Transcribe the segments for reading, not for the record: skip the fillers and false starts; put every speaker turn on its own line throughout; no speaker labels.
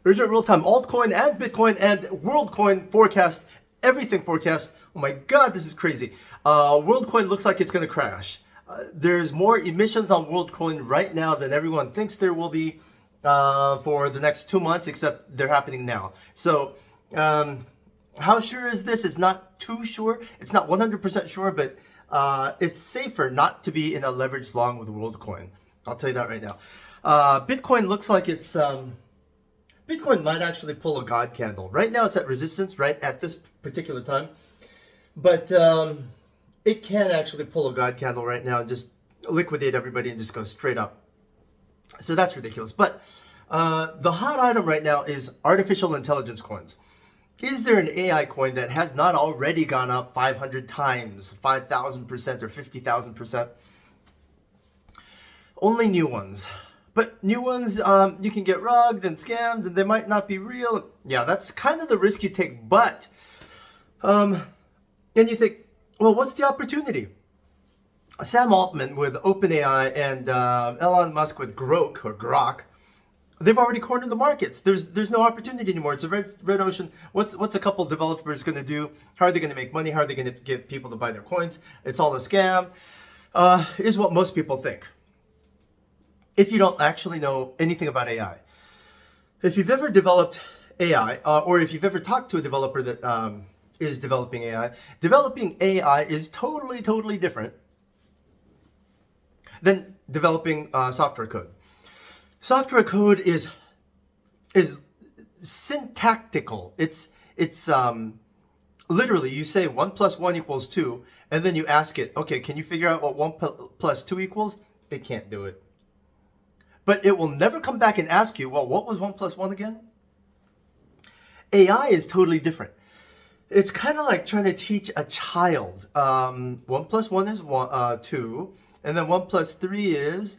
Urgent real-time altcoin and Bitcoin and WorldCoin forecast, everything forecast. Oh my God, this is crazy. WorldCoin looks like it's going to crash. There's more emissions on WorldCoin right now than everyone thinks there will be for the next 2 months, except they're happening now. So how sure is this? It's not too sure. It's not 100% sure, but it's safer not to be in a leveraged long with WorldCoin. I'll tell you that right now. Bitcoin looks like it's... Bitcoin might actually pull a God candle. Right now it's at resistance right at this particular time. But it can actually pull a God candle right now and just liquidate everybody and just go straight up. So that's ridiculous. But the hot item right now is artificial intelligence coins. Is there an AI coin that has not already gone up 500 times, 5,000% or 50,000%? Only new ones. But new ones, you can get rugged and scammed, and they might not be real. Yeah, that's kind of the risk you take. But, and you think, well, what's the opportunity? Sam Altman with OpenAI and Elon Musk with Grok, they've already cornered the markets. There's no opportunity anymore. It's a red ocean. What's a couple developers going to do? How are they going to make money? How are they going to get people to buy their coins? It's all a scam, is what most people think. If you don't actually know anything about AI. If you've ever developed AI, or if you've ever talked to a developer that is developing AI is totally different than developing software code. Software code is syntactical. It's literally, you say 1 + 1 = 2, and then you ask it, okay, can you figure out what 1 + 2 equals? It can't do it. But it will never come back and ask you, well, what was 1 + 1 again? AI is totally different. It's kind of like trying to teach a child. 1 + 1 is 2, and then 1 + 3 is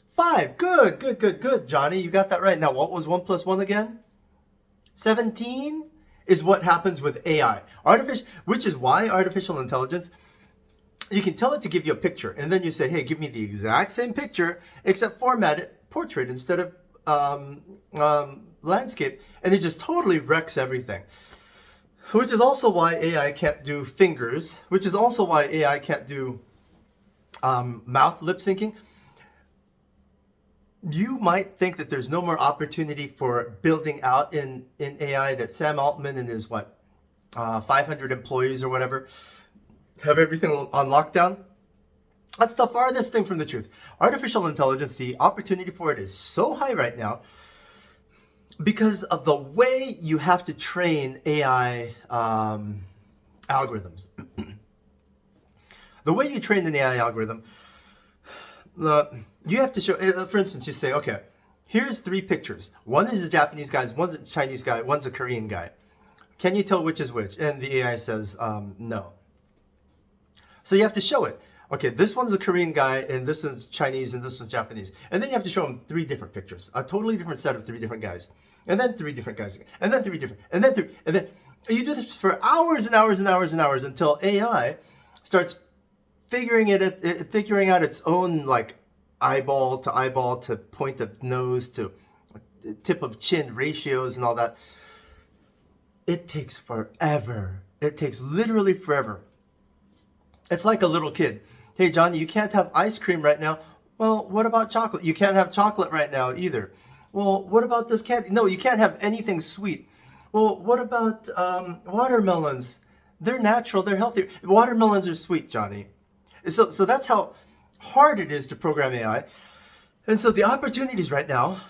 5. Good, Johnny. You got that right. Now, what was 1 + 1 again? 17 is what happens with AI. Which is why artificial intelligence, you can tell it to give you a picture, and then you say, hey, give me the exact same picture, except format it portrait instead of landscape, and it just totally wrecks everything. Which is also why AI can't do fingers, which is also why AI can't do mouth lip syncing. You might think that there's no more opportunity for building out in AI, that Sam Altman and his 500 employees or whatever have everything on lockdown. That's the farthest thing from the truth. Artificial intelligence, the opportunity for it is so high right now because of the way you have to train AI algorithms. The way you train an AI algorithm, you have to show, for instance, you say, okay, here's 3 pictures. One is a Japanese guy, one's a Chinese guy, one's a Korean guy. Can you tell which is which? And the AI says, no. So you have to show it. Okay, this one's a Korean guy, and this one's Chinese, and this one's Japanese. And then you have to show them 3 different pictures, a totally different set of 3 different guys. And then 3 different guys, and then 3 different, and then 3, and then you do this for hours and hours and hours and hours until AI starts figuring out its own, like, eyeball to point of nose to tip of chin ratios and all that. It takes forever. It takes literally forever. It's like a little kid. Hey, Johnny, you can't have ice cream right now. Well, what about chocolate? You can't have chocolate right now either. Well, what about this candy? No, you can't have anything sweet. Well, what about watermelons? They're natural, they're healthy. Watermelons are sweet, Johnny. So that's how hard it is to program AI. And so the opportunities right now,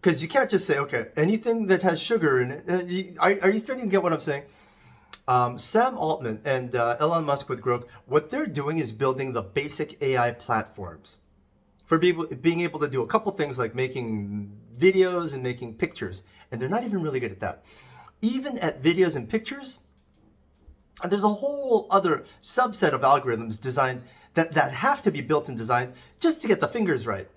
because you can't just say, okay, anything that has sugar in it. Are you starting to get what I'm saying? Sam Altman and Elon Musk with Grok, what they're doing is building the basic AI platforms for being able to do a couple things like making videos and making pictures. And they're not even really good at that. Even at videos and pictures, there's a whole other subset of algorithms designed that have to be built and designed just to get the fingers right.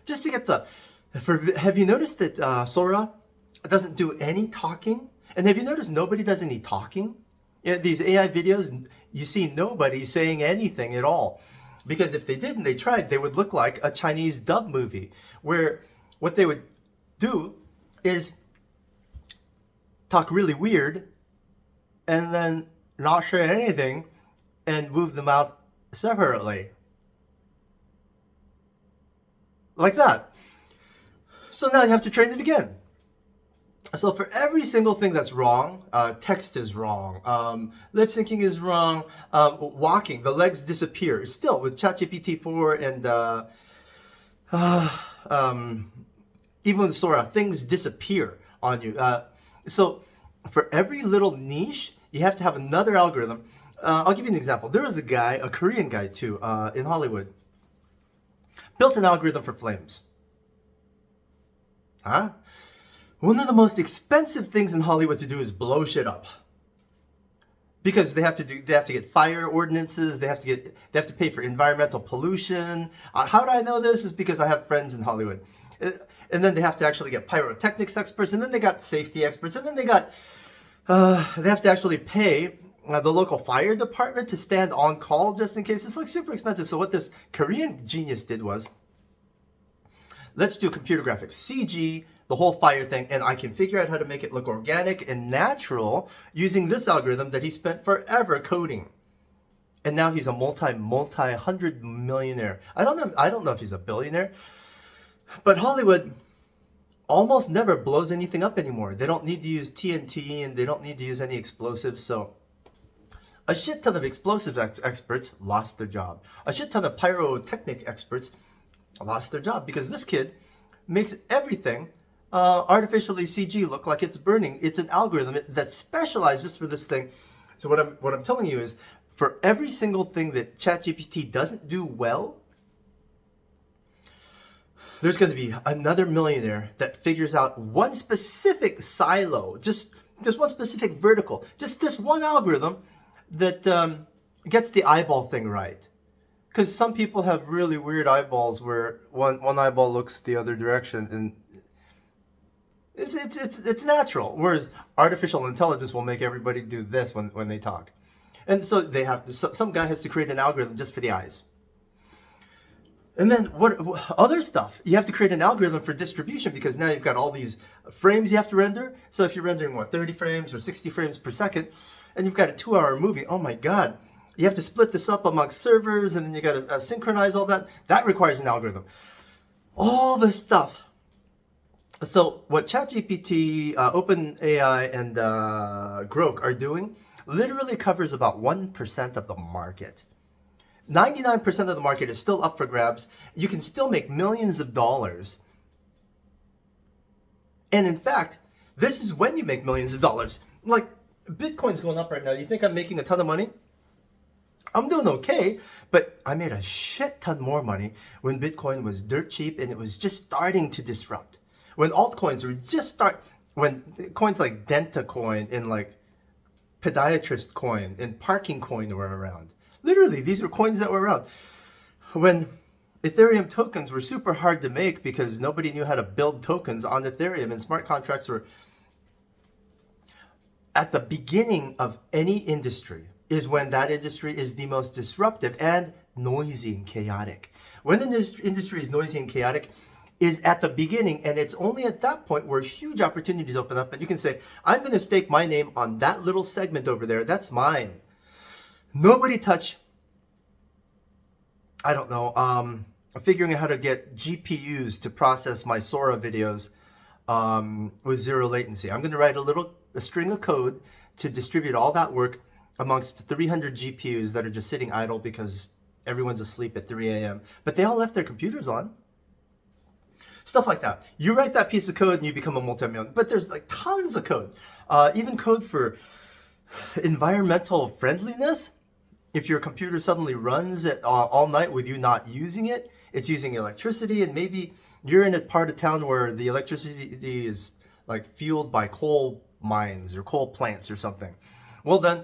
Just to get have you noticed that Sora doesn't do any talking? And have you noticed nobody does any talking? These AI videos, you see nobody saying anything at all. Because if they did and they tried, they would look like a Chinese dub movie where what they would do is talk really weird and then not share anything and move them out separately. Like that. So now you have to train it again. So for every single thing that's wrong, text is wrong, lip syncing is wrong, walking, the legs disappear. Still, with ChatGPT 4 and even with Sora, things disappear on you. So for every little niche, you have to have another algorithm. I'll give you an example. There was a guy, a Korean guy too, in Hollywood, built an algorithm for flames. Huh? One of the most expensive things in Hollywood to do is blow shit up. Because they have to get fire ordinances, they have to pay for environmental pollution. How do I know this? Is because I have friends in Hollywood. And then they have to actually get pyrotechnics experts, and then they got safety experts, and then they have to actually pay the local fire department to stand on call just in case. It's like super expensive. So what this Korean genius did was, let's do computer graphics, CG, the whole fire thing, and I can figure out how to make it look organic and natural using this algorithm that he spent forever coding. And now he's a multi-hundred millionaire. I don't know if he's a billionaire, but Hollywood almost never blows anything up anymore. They don't need to use TNT and they don't need to use any explosives. So a shit ton of explosives experts lost their job. A shit ton of pyrotechnic experts lost their job because this kid makes everything artificially CG look like it's burning. It's an algorithm that specializes for this thing. So what I'm telling you is, for every single thing that ChatGPT doesn't do well, there's going to be another millionaire that figures out one specific silo, just one specific vertical, just this one algorithm that gets the eyeball thing right. Because some people have really weird eyeballs where one eyeball looks the other direction, and it's natural. Whereas artificial intelligence will make everybody do this when they talk. And so some guy has to create an algorithm just for the eyes. And then what other stuff? You have to create an algorithm for distribution because now you've got all these frames you have to render. So if you're rendering 30 frames or 60 frames per second, and you've got a 2-hour movie, oh my God. You have to split this up amongst servers, and then you got to synchronize all that. That requires an algorithm. All this stuff. So what ChatGPT, OpenAI, and Grok are doing literally covers about 1% of the market. 99% of the market is still up for grabs. You can still make millions of dollars. And in fact, this is when you make millions of dollars. Like, Bitcoin's going up right now. You think I'm making a ton of money? I'm doing okay, but I made a shit ton more money when Bitcoin was dirt cheap and it was just starting to disrupt. When altcoins were when coins like DentaCoin and like Podiatrist Coin and Parking Coin were around. Literally, these were coins that were around. When Ethereum tokens were super hard to make because nobody knew how to build tokens on Ethereum, and smart contracts were at the beginning of any industry is when that industry is the most disruptive and noisy and chaotic. When the industry is noisy and chaotic is at the beginning, and it's only at that point where huge opportunities open up, and you can say, I'm going to stake my name on that little segment over there. That's mine. Nobody touch, I don't know, figuring out how to get GPUs to process my Sora videos with zero latency. I'm going to write a string of code to distribute all that work amongst 300 GPUs that are just sitting idle because everyone's asleep at 3 a.m. But they all left their computers on. Stuff like that. You write that piece of code and you become a multi-million. But there's like tons of code. Even code for environmental friendliness. If your computer suddenly runs it all night with you not using it, it's using electricity, and maybe you're in a part of town where the electricity is like fueled by coal mines or coal plants or something. Well then,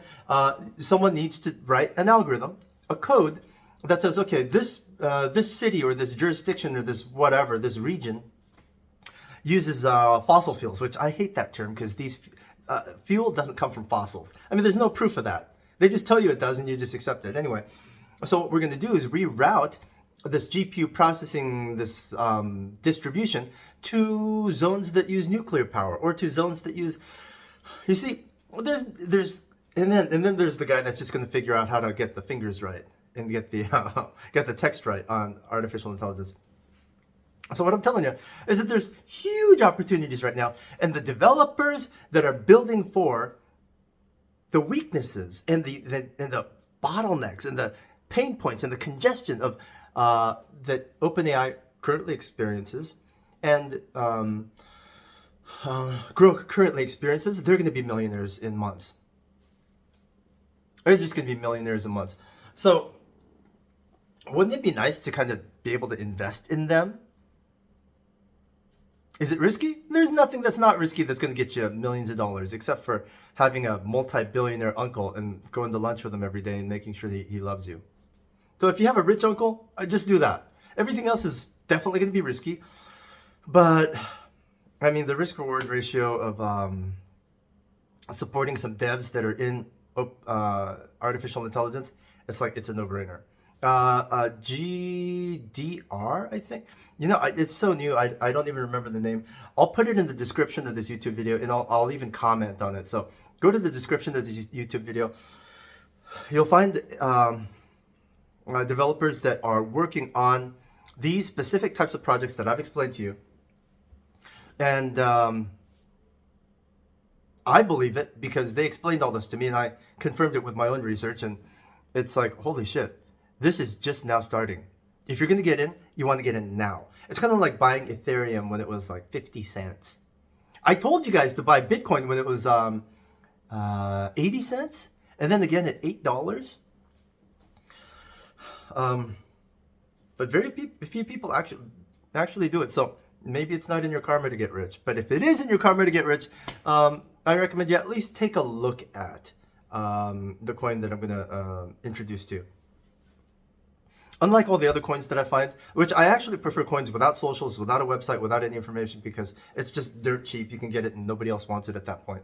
someone needs to write an algorithm, a code that says, okay, this city or this jurisdiction or this whatever, this region uses fossil fuels, which I hate that term because fuel doesn't come from fossils. I mean, there's no proof of that. They just tell you it does and you just accept it. Anyway, so what we're going to do is reroute this GPU processing, this distribution to zones that use nuclear power or to zones that use. You see, there's and then there's the guy that's just going to figure out how to get the fingers right and get the text right on artificial intelligence. So what I'm telling you is that there's huge opportunities right now, and the developers that are building for the weaknesses and the bottlenecks and the pain points and the congestion of that OpenAI currently experiences and Grok currently experiences, they're going to be millionaires in months. They're just going to be millionaires in months. So wouldn't it be nice to kind of be able to invest in them? Is it risky? There's nothing that's not risky that's going to get you millions of dollars, except for having a multi-billionaire uncle and going to lunch with him every day and making sure that he loves you. So if you have a rich uncle, just do that. Everything else is definitely going to be risky. But, I mean, the risk-reward ratio of supporting some devs that are in artificial intelligence, it's a no-brainer. GDR, I think. You know, it's so new, I don't even remember the name. I'll put it in the description of this YouTube video, and I'll even comment on it. So go to the description of the YouTube video. You'll find developers that are working on these specific types of projects that I've explained to you. And I believe it because they explained all this to me, and I confirmed it with my own research, and it's like, holy shit. This is just now starting. If you're going to get in, you want to get in now. It's kind of like buying Ethereum when it was like 50 cents. I told you guys to buy Bitcoin when it was 80 cents, and then again at $8. But very few people actually do it. So maybe it's not in your karma to get rich. But if it is in your karma to get rich, I recommend you at least take a look at the coin that I'm going to introduce to you. Unlike all the other coins that I find, which I actually prefer coins without socials, without a website, without any information, because it's just dirt cheap. You can get it and nobody else wants it at that point.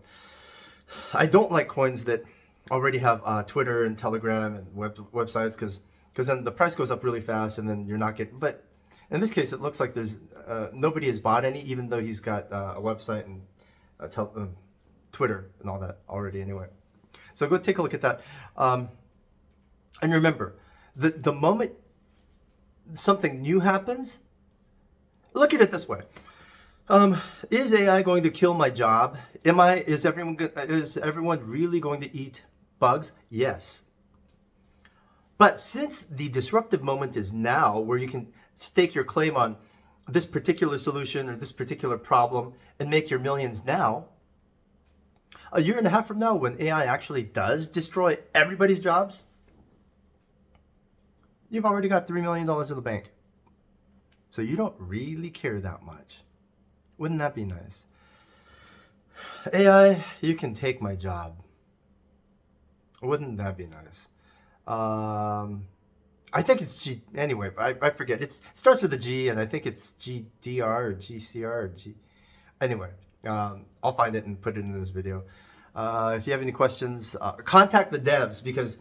I don't like coins that already have Twitter and Telegram and websites, because then the price goes up really fast and then you're not getting. But in this case, it looks like there's nobody has bought any, even though he's got a website and Twitter and all that already anyway. So go take a look at that. And remember, the moment something new happens, look at it this way. Is AI going to kill my job? Is everyone really going to eat bugs? Yes. But since the disruptive moment is now, where you can stake your claim on this particular solution or this particular problem and make your millions now, a year and a half from now, when AI actually does destroy everybody's jobs, you've already got $3 million in the bank. So you don't really care that much. Wouldn't that be nice? AI, you can take my job. Wouldn't that be nice? I think it's G, anyway, I forget. It starts with a G, and I think it's GDR or GCR or G. Anyway, I'll find it and put it in this video. If you have any questions, contact the devs, because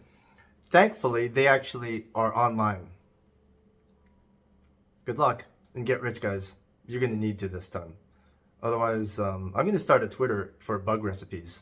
thankfully they actually are online. Good luck and get rich, guys. You're going to need to this time. Otherwise, I'm going to start a Twitter for bug recipes.